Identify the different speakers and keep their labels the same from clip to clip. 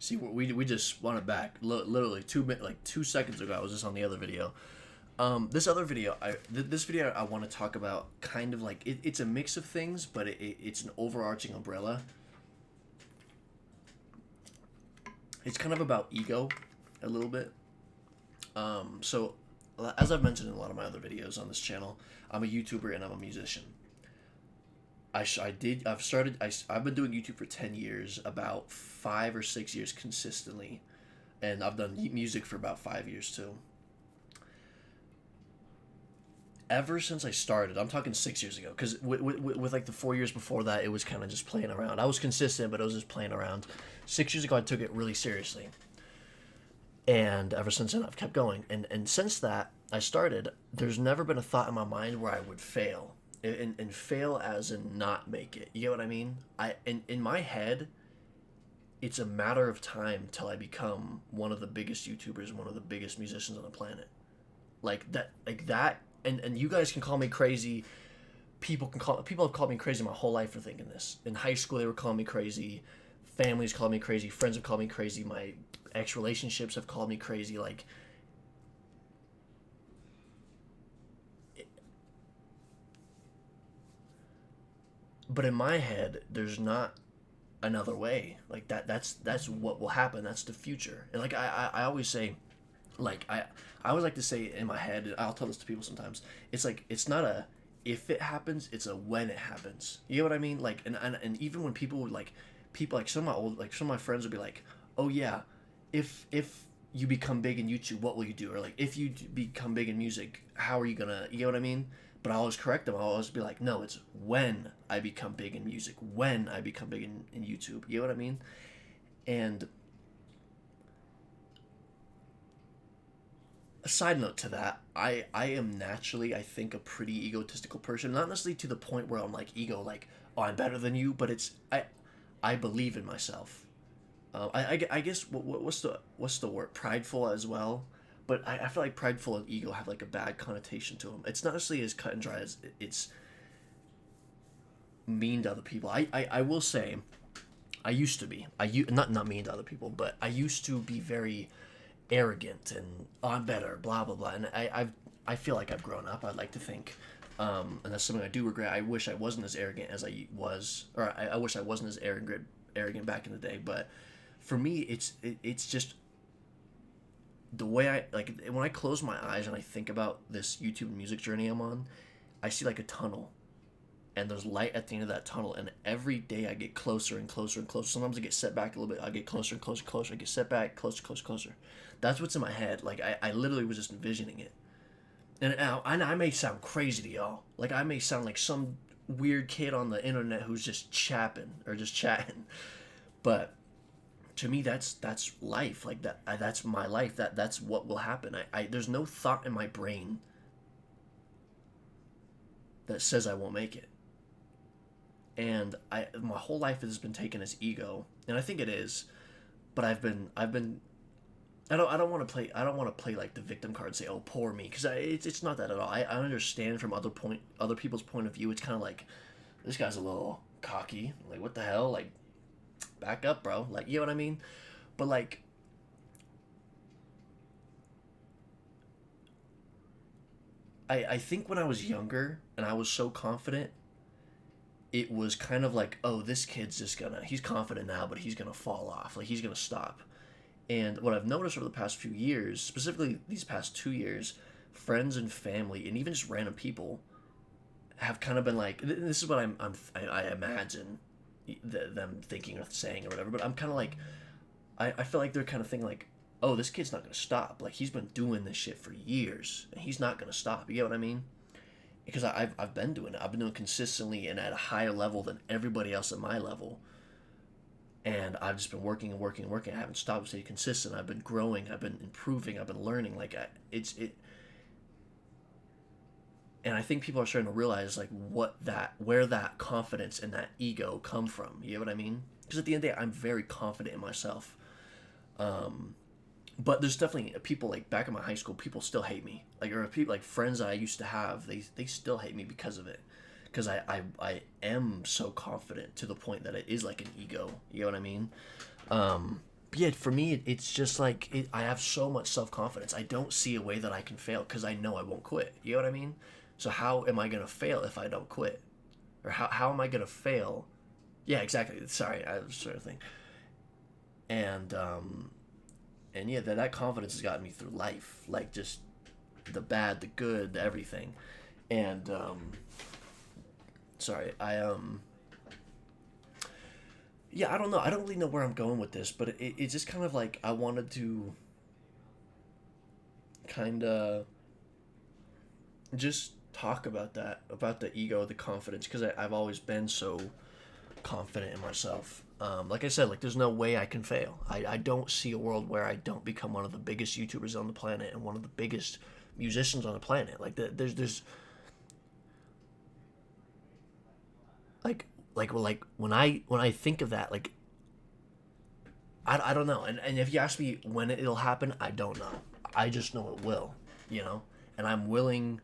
Speaker 1: See, we just won it back. Literally 2 seconds ago, I was just on the other video. This other video, this video I want to talk about kind of like it's a mix of things, but it's an overarching umbrella. It's kind of about ego, a little bit. So, as I've mentioned in a lot of my other videos on this channel, I'm a YouTuber and I'm a musician. I've been doing YouTube for 10 years, about 5 or 6 years consistently, and I've done music for about 5 years too. Ever since I started, I'm talking 6 years ago, because with like the 4 years before that, it was kind of just playing around. I was consistent, but I was just playing around. 6 years ago, I took it really seriously, and ever since then, I've kept going. And since that I started, there's never been a thought in my mind where I would fail, and fail as in not make it. You get what I mean? In my head, it's a matter of time till I become one of the biggest YouTubers, one of the biggest musicians on the planet. Like that. And you guys can call me crazy. People have called me crazy my whole life for thinking this. In high school, they were calling me crazy. Families called me crazy. Friends have called me crazy. My ex relationships have called me crazy. But in my head, there's not another way. Like that's what will happen. That's the future. And like I always say, like I always like to say in my head, I'll tell this to people sometimes, it's like it's not a if it happens, it's a when it happens. You know what I mean? Like and even when people would like people like some of my friends would be like, oh yeah, if you become big in YouTube, what will you do? Or like if you become big in music, how are you gonna, you know what I mean? But I always correct them. I'll always be like, no, it's when I become big in music, when I become big in YouTube. You know what I mean? And a side note to that, I am naturally, I think, a pretty egotistical person. Not necessarily to the point where I'm like ego, like, oh, I'm better than you, but I believe in myself. I guess what's the word? Prideful as well. But I feel like prideful and ego have like a bad connotation to them. It's not necessarily as cut and dry as it's mean to other people. I will say, I used to be. Not mean to other people, but I used to be very arrogant and oh, I'm better, blah blah blah. And I feel like I've grown up. I'd like to think, and that's something I do regret. I wish I wasn't as arrogant as I was, or I wish I wasn't as arrogant back in the day. But for me, it's just the way I like when I close my eyes and I think about this YouTube music journey I'm on, I see like a tunnel, and there's light at the end of that tunnel, and every day I get closer and closer and closer. Sometimes I get set back a little bit. I get closer and closer, closer. I get set back, closer, closer, closer. That's what's in my head. Like I literally was just envisioning it, and now I may sound crazy to y'all. Like I may sound like some weird kid on the internet who's just chapping or just chatting, but to me that's life. Like that's my life. That's what will happen. I there's no thought in my brain that says I won't make it. And my whole life has been taken as ego, and I think it is, but I've been I don't want to play like the victim card and say, oh, poor me, because it's not that at all. I understand from other people's point of view. It's kind of like, this guy's a little cocky, like what the hell, like back up, bro, like, you know what I mean? But like I think when I was younger and I was so confident, it was kind of like, oh, this kid's just he's confident now, but he's gonna fall off, like he's gonna stop. And what I've noticed over the past few years, specifically these past 2 years, friends and family and even just random people have kind of been like, this is what I imagine them thinking or saying or whatever, but I'm kind of like, I feel like they're kind of thinking like, oh, this kid's not gonna stop, like he's been doing this shit for years and he's not gonna stop. You get what I mean? Because I've been doing it. I've been doing it consistently and at a higher level than everybody else at my level. And I've just been working and working and working. I haven't stopped, stayed consistent. I've been growing. I've been improving. I've been learning. Like and I think people are starting to realize like where that confidence and that ego come from. You know what I mean? Because at the end of the day, I'm very confident in myself. But there's definitely people like back in my high school, people still hate me. Like, or people like friends that I used to have, they still hate me because of it. Because I am so confident to the point that it is like an ego. You know what I mean? yeah, for me, it's just like I have so much self confidence. I don't see a way that I can fail because I know I won't quit. You know what I mean? So how am I gonna fail if I don't quit? Or how am I gonna fail? Yeah, exactly. Sorry, I was sort of thing. And and yeah, that confidence has gotten me through life, like just the bad, the good, everything. And sorry, yeah, I don't know. I don't really know where I'm going with this, but it's just kind of like I wanted to kind of just talk about that, about the ego, the confidence, because I've always been so confident in myself. Like I said, like there's no way I can fail. I don't see a world where I don't become one of the biggest YouTubers on the planet and one of the biggest musicians on the planet. Like there's like like when I think of that, like I don't know. And if you ask me when it'll happen, I don't know. I just know it will, you know? And I'm willing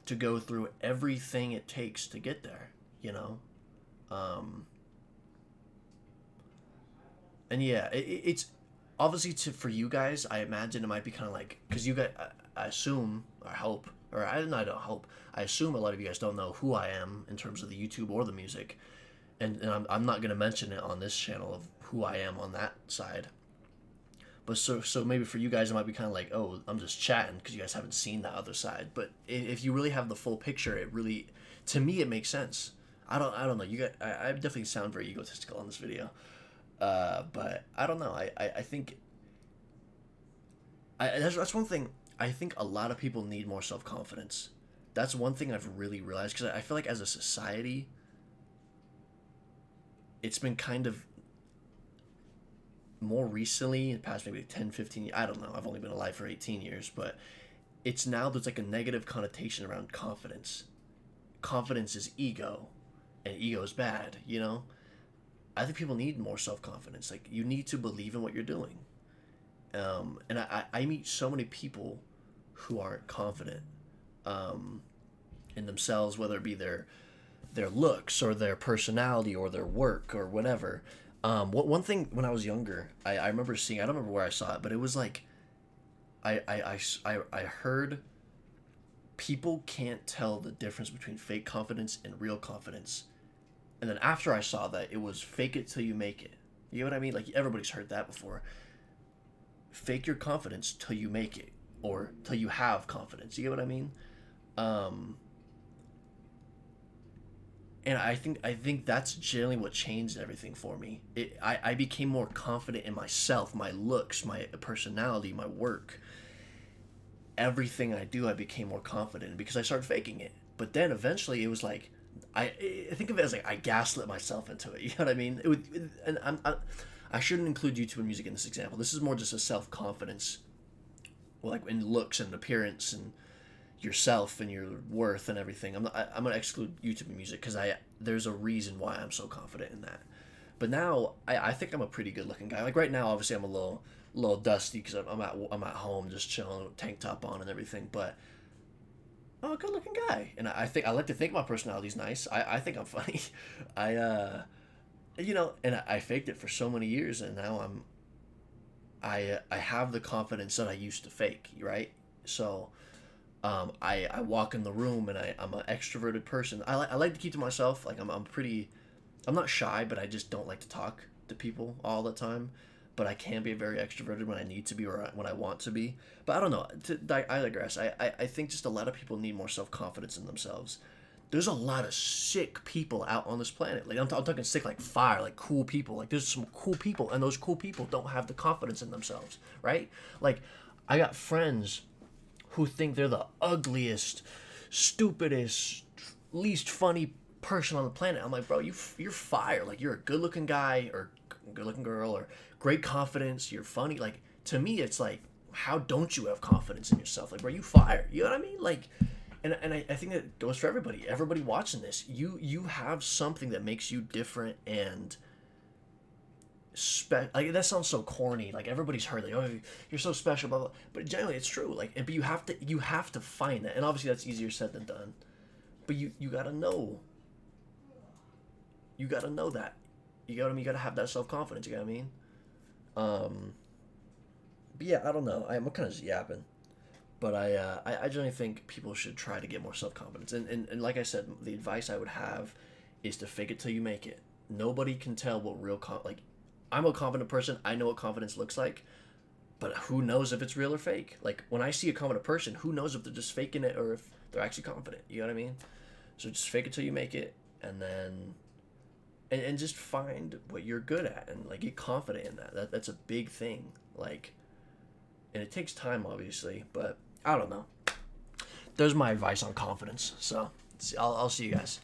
Speaker 1: to go through everything it takes to get there, you know? Um, and yeah, it's obviously for you guys, I imagine it might be kind of like, because you guys, I assume, or hope, or I don't hope, I assume a lot of you guys don't know who I am in terms of the YouTube or the music. And I'm not going to mention it on this channel of who I am on that side. But so maybe for you guys it might be kind of like, oh, I'm just chatting because you guys haven't seen that other side. But if you really have the full picture, it really, to me, it makes sense. I don't know. You guys, I definitely sound very egotistical on this video. But I don't know. I think that's one thing. I think a lot of people need more self confidence. That's one thing I've really realized because I feel like as a society, it's been kind of more recently in the past maybe 10, 15 years. I don't know. I've only been alive for 18 years, but it's now there's like a negative connotation around confidence. Confidence is ego, and ego is bad, you know? I think people need more self confidence. Like, you need to believe in what you're doing. And I meet so many people who aren't confident in themselves, whether it be their looks or their personality or their work or whatever. One thing when I was younger, I remember seeing, I don't remember where I saw it, but it was like, I heard people can't tell the difference between fake confidence and real confidence. And then after I saw that, it was fake it till you make it. You know what I mean? Like everybody's heard that before. Fake your confidence till you make it, or till you have confidence. You get what I mean? Um, and I think that's generally what changed everything for me. I became more confident in myself, my looks, my personality, my work. Everything I do, I became more confident in because I started faking it. But then eventually, it was like I think of it as like I gaslit myself into it. You know what I mean? And I shouldn't include YouTube and music in this example. This is more just a self confidence, like in looks and appearance and yourself and your worth and everything. I'm gonna exclude YouTube and music because there's a reason why I'm so confident in that. But now I think I'm a pretty good looking guy. Like right now, obviously I'm a little dusty because I'm at home just chilling, tank top on and everything. But I'm a good looking guy, and I think I like to think my personality's nice. I think I'm funny. I and I faked it for so many years, and now I have the confidence that I used to fake. Right, so. I walk in the room and I'm an extroverted person. I like to keep to myself. Like I'm pretty, I'm not shy, but I just don't like to talk to people all the time. But I can be very extroverted when I need to be or when I want to be. But I don't know. I digress. I think just a lot of people need more self confidence in themselves. There's a lot of sick people out on this planet. Like I'm talking sick, like fire, like cool people. Like there's some cool people, and those cool people don't have the confidence in themselves, right? Like I got friends who think they're the ugliest, stupidest, least funny person on the planet. I'm like, bro, you're fire. Like you're a good looking guy or good looking girl or great confidence. You're funny. Like to me, it's like, how don't you have confidence in yourself? Like, bro, you fire. You know what I mean? Like, and I think that goes for everybody. Everybody watching this, you have something that makes you different and like that sounds so corny. Like everybody's heard like, oh, you're so special, blah blah. But generally, it's true. Like, but you have to find that, and obviously that's easier said than done. But you gotta know. You gotta know that. You gotta have that self confidence. You know what I mean? But yeah, I don't know. I'm kind of just yapping. But I generally think people should try to get more self confidence. And like I said, the advice I would have is to fake it till you make it. Nobody can tell what like. I'm a confident person. I know what confidence looks like, but who knows if it's real or fake? Like when I see a confident person, who knows if they're just faking it or if they're actually confident? You know what I mean? So just fake it till you make it, and then and just find what you're good at and like get confident in that's a big thing. Like, and it takes time, obviously, but I don't know. There's my advice on confidence. So I'll see you guys.